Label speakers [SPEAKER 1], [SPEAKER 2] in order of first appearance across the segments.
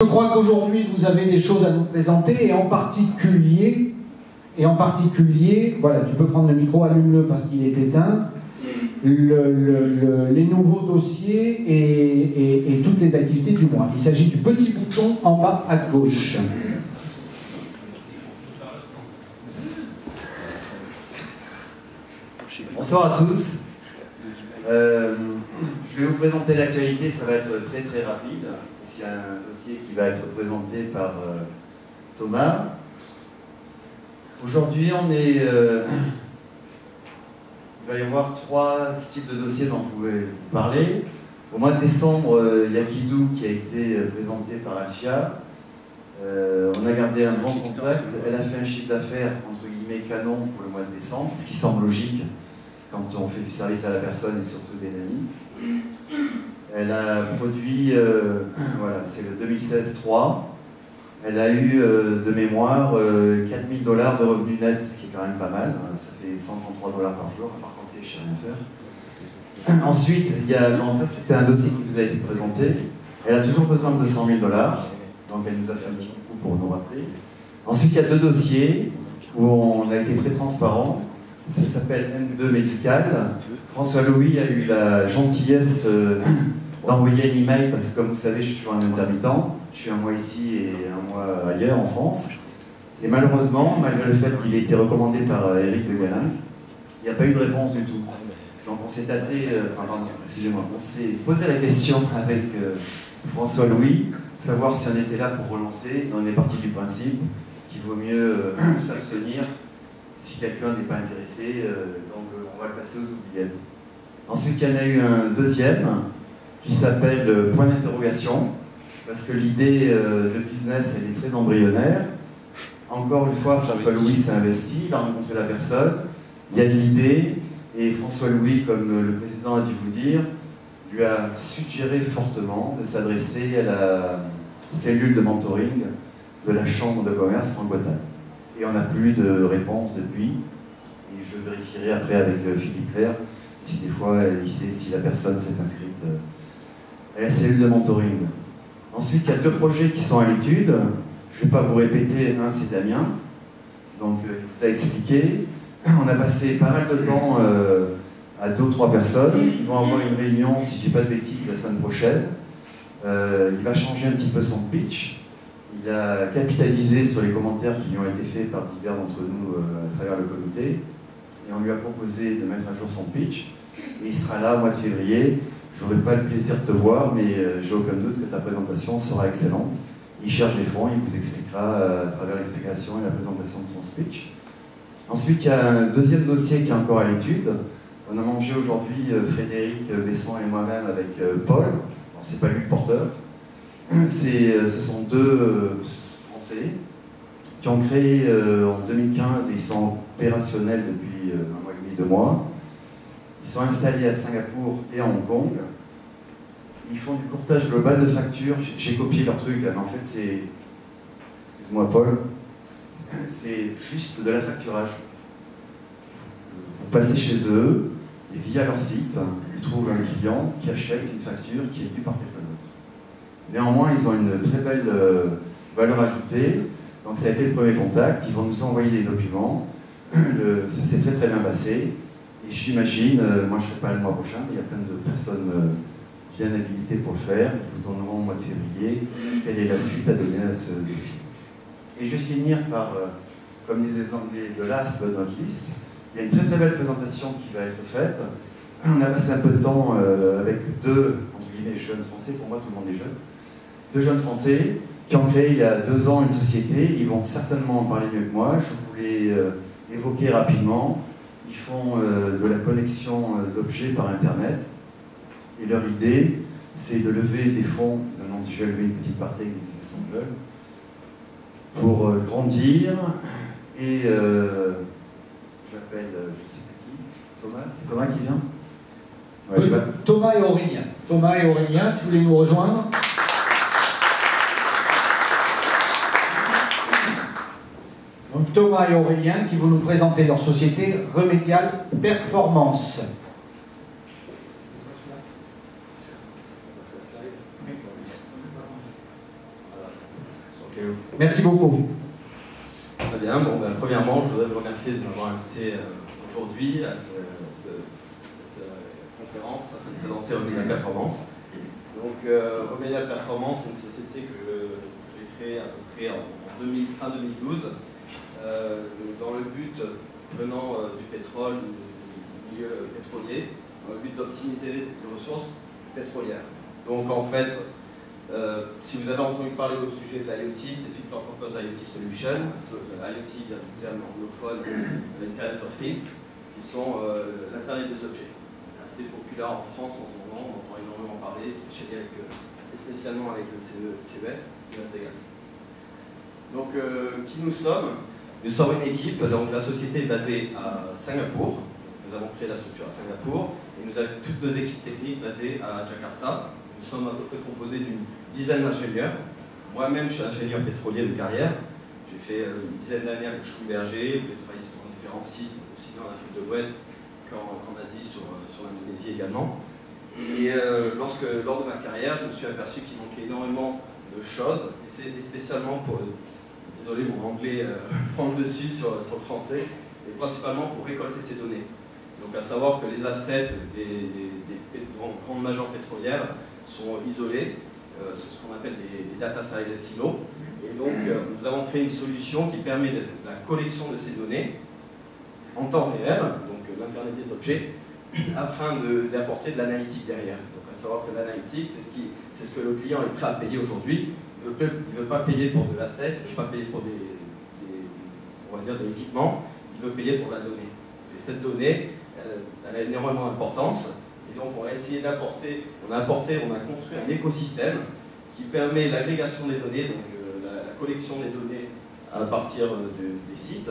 [SPEAKER 1] Je crois qu'aujourd'hui vous avez des choses à nous présenter et en particulier, voilà, tu peux prendre le micro, allume-le parce qu'il est éteint, les nouveaux dossiers et toutes les activités du mois. Il s'agit du petit bouton en bas à gauche.
[SPEAKER 2] Bonsoir à tous. Je vais vous présenter l'actualité, ça va être très très rapide. Il y a un dossier qui va être présenté par Thomas. Aujourd'hui, il va y avoir trois styles de dossiers dont je voulais vous parler. Au mois de décembre, il y a Kidou qui a été présenté par Alfia. On a gardé un bon contact. Elle a fait un chiffre d'affaires entre guillemets canon pour le mois de décembre, ce qui semble logique quand on fait du service à la personne et surtout des amis. Elle a produit, voilà, c'est le 2016-3. Elle a eu de mémoire 4 000 $ de revenus nets, ce qui est quand même pas mal. Ça fait 133 $ par jour, à part compter, je sais rien faire. Ensuite, il y a, non, ça c'était un dossier qui vous a été présenté. Elle a toujours besoin de 200 000 $, donc elle nous a fait un petit coucou pour nous rappeler. Ensuite, il y a deux dossiers où on a été très transparent. Ça s'appelle M2 Médical. François Louis a eu la gentillesse d'envoyer un email parce que, comme vous savez, je suis toujours un intermittent. Je suis un mois ici et un mois ailleurs en France. Et malheureusement, malgré le fait qu'il ait été recommandé par Éric de Galin, il n'y a pas eu de réponse du tout. Donc on s'est tâté, excusez-moi, on s'est posé la question avec François Louis, savoir si on était là pour relancer. On est parti du principe qu'il vaut mieux s'abstenir si quelqu'un n'est pas intéressé, donc on va le passer aux oubliettes. Ensuite, il y en a eu un deuxième qui s'appelle Point d'interrogation, parce que l'idée de business, elle est très embryonnaire. Encore une fois, François Louis s'est investi, il a rencontré la personne, il y a de l'idée, et François Louis, comme le président a dû vous dire, lui a suggéré fortement de s'adresser à la cellule de mentoring de la Chambre de commerce en Bretagne. Et on n'a plus de réponse depuis. Et je vérifierai après avec Philippe Claire si des fois il sait si la personne s'est inscrite à la cellule de mentoring. Ensuite, il y a deux projets qui sont à l'étude. Je ne vais pas vous répéter. Un, c'est Damien. Donc, il vous a expliqué. On a passé pas mal de temps à 2 ou 3 personnes. Ils vont avoir une réunion, si je ne dis pas de bêtises, la semaine prochaine. Il va changer un petit peu son pitch. Il a capitalisé sur les commentaires qui lui ont été faits par divers d'entre nous à travers le comité. Et on lui a proposé de mettre à jour son pitch. Et il sera là au mois de février. Je n'aurai pas le plaisir de te voir, mais j'ai aucun doute que ta présentation sera excellente. Il cherche des fonds, il vous expliquera à travers l'explication et la présentation de son speech. Ensuite, il y a un deuxième dossier qui est encore à l'étude. On a mangé aujourd'hui, Frédéric Besson et moi-même, avec Paul. Alors, c'est pas lui le porteur. Ce sont deux Français qui ont créé en 2015 et ils sont opérationnels depuis 1 mois et demi, 2 mois. Ils sont installés à Singapour et à Hong Kong. Ils font du courtage global de factures. J'ai copié leur truc, mais en fait c'est, excuse-moi Paul, c'est juste de la facturage. Vous passez chez eux et via leur site, ils trouvent un client qui achète une facture qui est due par quelqu'un d'autre. Néanmoins, ils ont une très belle valeur ajoutée. Donc ça a été le premier contact. Ils vont nous envoyer des documents. Ça s'est très très bien passé. Et j'imagine, moi je ne serai pas là le mois prochain, mais il y a plein de personnes bien habilitées pour le faire. Ils vous donneront au mois de février quelle est la suite à donner à ce dossier. Et je vais finir par, comme disaient les Anglais, de last but not least. Il y a une très très belle présentation qui va être faite. On a passé un peu de temps avec 2, entre guillemets, jeunes Français. Pour moi, tout le monde est jeune. 2 jeunes Français qui ont créé il y a 2 ans une société. Ils vont certainement en parler mieux que moi. Je voulais évoquer rapidement. Ils font de la connexion d'objets par Internet. Et leur idée, c'est de lever des fonds. Ils ont déjà levé une petite partie avec les Business Angels pour grandir. Et j'appelle, je ne sais plus qui, Thomas. C'est Thomas qui vient? Ouais, bah.
[SPEAKER 1] Thomas et Aurélien. Thomas et Aurélien, si vous voulez nous rejoindre. Donc Thomas et Aurélien qui vont nous présenter leur société Remédial Performance. Merci beaucoup.
[SPEAKER 3] Très bien. Bon, ben, premièrement, je voudrais vous remercier de m'avoir invité aujourd'hui à cette conférence afin de présenter Remedial Performance. Donc, Remedial Performance, c'est une société que j'ai créée à peu près fin 2012, dans le but, venant du pétrole, du milieu pétrolier, dans le but d'optimiser les ressources pétrolières. Donc, en fait, si vous avez entendu parler au sujet de l'IoT, c'est Fit for Purpose IoT Solution. IoT vient du terme anglophone l'Internet of Things, qui sont l'Internet des objets. Assez populaire en France en ce moment, on entend énormément parler, spécialement avec le CES de Las Vegas. Donc, qui nous sommes? Nous sommes une équipe, donc la société est basée à Singapour. Nous avons créé la structure à Singapour et nous avons toutes nos équipes techniques basées à Jakarta. Nous sommes à peu près composés d'une dizaine d'ingénieurs. Moi-même, je suis ingénieur pétrolier de carrière. J'ai fait une dizaine d'années avec Schlumberger. J'ai travaillé sur différents sites, aussi bien en Afrique de l'Ouest qu'en Asie, sur l'Indonésie également. Et lors de ma carrière, je me suis aperçu qu'il manquait énormément de choses, et c'est spécialement pour, désolé mon anglais prend le dessus sur le français, et principalement pour récolter ces données. Donc à savoir que les assets des grandes majors pétrolières sont isolés, c'est ce qu'on appelle des data silos, et donc nous avons créé une solution qui permet la collection de ces données en temps réel, donc l'Internet des objets, afin d'apporter de l'analytique derrière. Donc à savoir que l'analytique, c'est ce que le client est prêt à payer aujourd'hui. Il ne veut pas payer pour de l'asset, il ne veut pas payer pour on va dire, de l'équipement, il veut payer pour la donnée. Et cette donnée, elle a énormément d'importance. Et donc on a essayé d'apporter, on a construit un écosystème qui permet l'agrégation des données, donc la collection des données à partir des sites.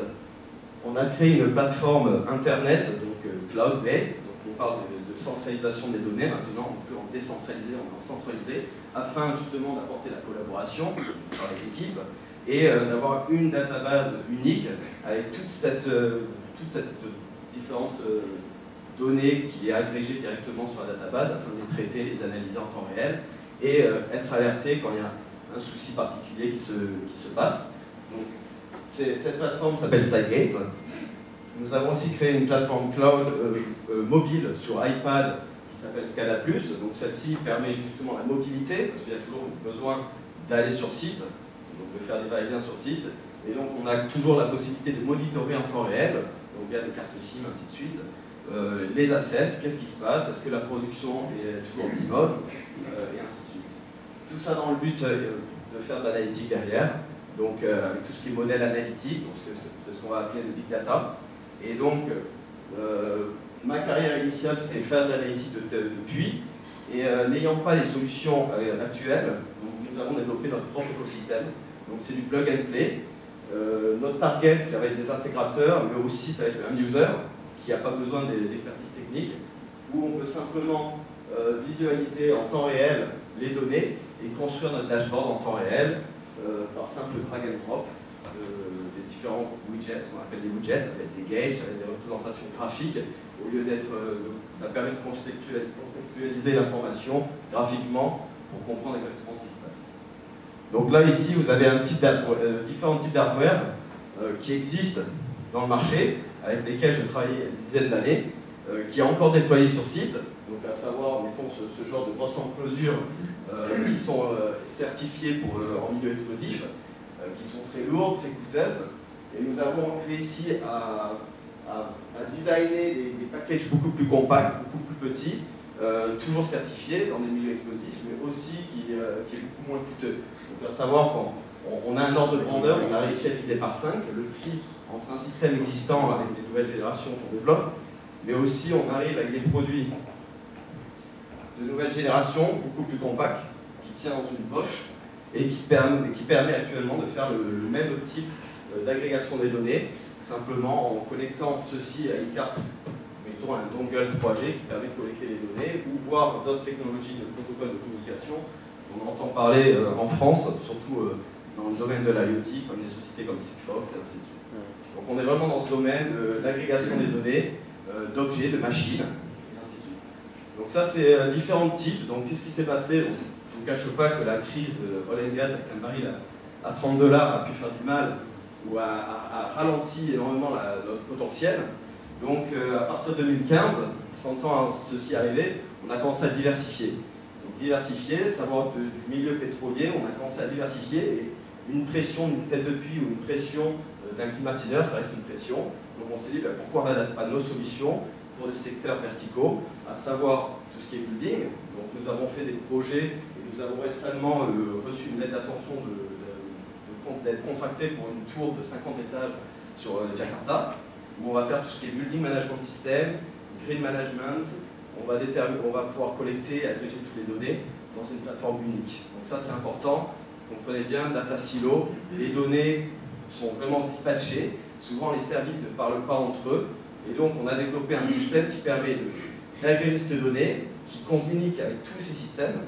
[SPEAKER 3] On a créé une plateforme internet, donc cloud-based, donc on parle de centralisation des données, maintenant on peut en décentraliser, en centraliser, afin justement d'apporter la collaboration dans les équipes et d'avoir une database unique avec toute cette différente données qui est agrégée directement sur la database afin de les traiter, les analyser en temps réel et être alerté quand il y a un souci particulier qui se passe. Donc, cette plateforme s'appelle SideGate. Nous avons aussi créé une plateforme cloud mobile sur iPad qui s'appelle Scala+. Donc celle-ci permet justement la mobilité, parce qu'il y a toujours besoin d'aller sur site, donc de faire des va-et-vient sur site. Et donc on a toujours la possibilité de monitorer en temps réel, donc via des cartes SIM, ainsi de suite, les assets, qu'est-ce qui se passe, est-ce que la production est toujours optimale, et ainsi de suite. Tout ça dans le but de faire de l'analytique derrière. Donc avec tout ce qui est modèle analytique, c'est ce qu'on va appeler le big data. Et donc ma carrière initiale c'était faire de l'analytique de puits, et n'ayant pas les solutions actuelles, donc, nous avons développé notre propre écosystème. Donc c'est du plug and play. Notre target ça va être des intégrateurs, mais aussi ça va être un user qui n'a pas besoin d'expertise technique, où on peut simplement visualiser en temps réel les données et construire notre dashboard en temps réel par simple drag and drop des différents widgets, qu'on appelle des widgets, avec des gauges, avec des représentations graphiques, au lieu d'être... ça permet de contextualiser l'information graphiquement pour comprendre exactement ce qui se passe. Donc là, ici, vous avez différents types d'hardware qui existent dans le marché, avec lesquels je travaillais une dizaine d'années, qui est encore déployé sur site, donc à savoir, mettons, ce genre de grosses enclosures qui sont certifiées en milieu explosif, qui sont très lourdes, très coûteuses, et nous avons réussi à designer des packages beaucoup plus compacts, beaucoup plus petits, toujours certifiés dans des milieux explosifs, mais aussi qui est beaucoup moins coûteux. Donc à savoir qu'on a un ordre de grandeur, on a réussi à diviser par 5, le prix entre un système existant avec des nouvelles générations qu'on développe, mais aussi on arrive avec des produits de nouvelle génération, beaucoup plus compacts, qui tient dans une poche, et qui permet actuellement de faire le même type d'agrégation des données, simplement en connectant ceci à une carte, mettons un dongle 3G qui permet de collecter les données, ou voir d'autres technologies de protocole de communication. On entend parler en France, surtout dans le domaine de l'IoT, comme des sociétés comme Sigfox et ainsi de suite. Donc on est vraiment dans ce domaine de l'agrégation des données, d'objets, de machines, et ainsi de suite. Donc ça c'est différents types. Donc qu'est-ce qui s'est passé? Je ne vous cache pas que la crise de oil and gas avec un baril à 30 $ a pu faire du mal ou a ralenti énormément notre potentiel. Donc à partir de 2015, sentant ceci arriver, on a commencé à diversifier. Donc diversifier, savoir du milieu pétrolier, on a commencé à diversifier. Et une pression d'une tête de puits ou une pression d'un climatiseur, ça reste une pression. Donc on s'est dit, pourquoi on n'adapte pas nos solutions pour des secteurs verticaux, à savoir tout ce qui est building. Donc nous avons fait des projets et nous avons récemment reçu une lettre d'attention d'être contracté pour une tour de 50 étages sur Jakarta, où on va faire tout ce qui est building management system, grid management, on va pouvoir collecter et agréger toutes les données dans une plateforme unique. Donc ça c'est important, comprenez bien, data silo, les données sont vraiment dispatchées, souvent les services ne parlent pas entre eux, et donc on a développé un système qui permet d'agréger ces données, qui communique avec tous ces systèmes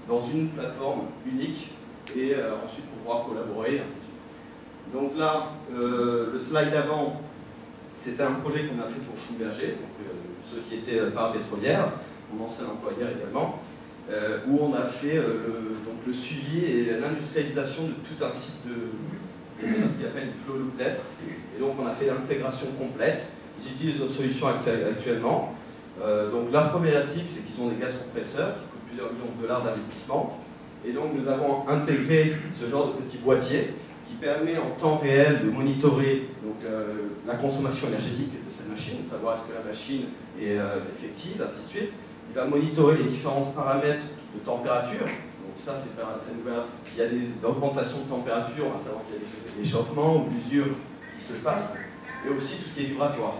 [SPEAKER 3] dans une plateforme unique, et ensuite pouvoir collaborer, et ainsi de suite. Donc là, le slide d'avant, c'était un projet qu'on a fait pour Schlumberger, donc une société parapétrolière, mon ancien employeur également, où on a fait donc le suivi et l'industrialisation de tout un site de ce qu'il appelle une flow loop test. Et donc on a fait l'intégration complète. Ils utilisent nos solutions actuellement. Donc la problématique, c'est qu'ils ont des gaz compresseurs qui coûtent plusieurs millions de $ d'investissement. Et donc nous avons intégré ce genre de petit boîtier qui permet en temps réel de monitorer donc, la consommation énergétique de cette machine, savoir est-ce que la machine est effective, ainsi de suite. Il va monitorer les différents paramètres de température. Donc ça, c'est ouvert. S'il y a des augmentations de température, on va savoir qu'il y a des échauffements ou l'usure qui se passe. Et aussi tout ce qui est vibratoire.